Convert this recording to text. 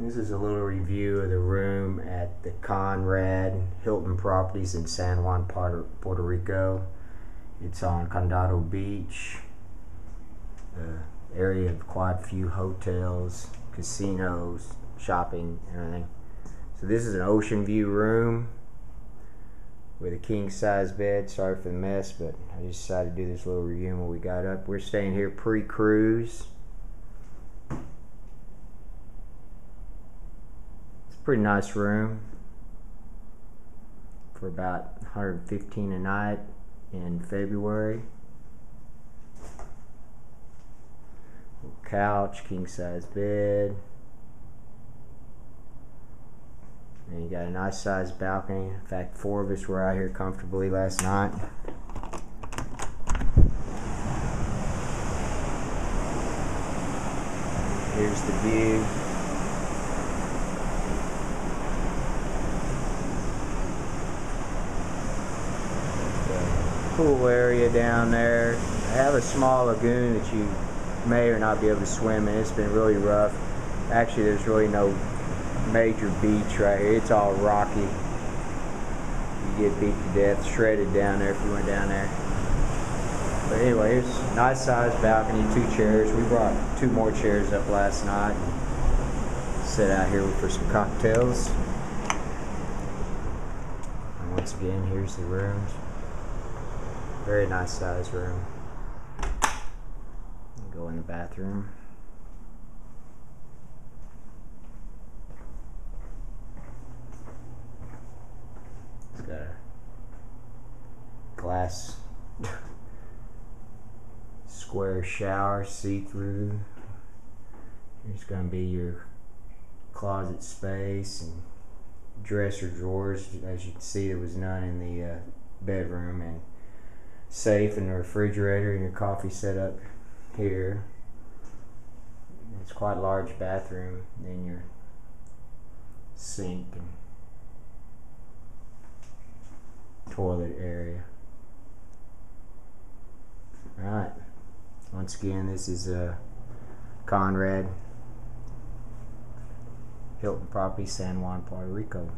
This is a little review of the room at the Conrad Hilton Properties in San Juan, Puerto Rico. It's on Condado Beach, the area of quite a few hotels, casinos, shopping, everything. So this is an ocean view room with a king size bed. Sorry for the mess, but I just decided to do this little review when we got up. We're staying here pre-cruise. Pretty nice room for about $115 a night in February. Couch, king size bed, and you got a nice size balcony. In fact, 4 of us were out here comfortably last night. Here's the view. Pool area down there. I have a small lagoon that you may or not be able to swim in. It's been really rough. Actually, there's really no major beach right here. It's all rocky. You get beat to death, shredded down there if you went down there. But anyway, here's a nice sized balcony, 2 chairs. We brought 2 more chairs up last night. Sit out here for some cocktails. And once again, here's the rooms. Very nice size room. Go in the bathroom. It's got a glass square shower, see-through. Here's going to be your closet space and dresser drawers. As you can see, there was none in the bedroom, and safe and a refrigerator, and your coffee set up here. It's quite a large bathroom. Then your sink and toilet area. Alright, once again, this is Conrad Hilton Property, San Juan, Puerto Rico.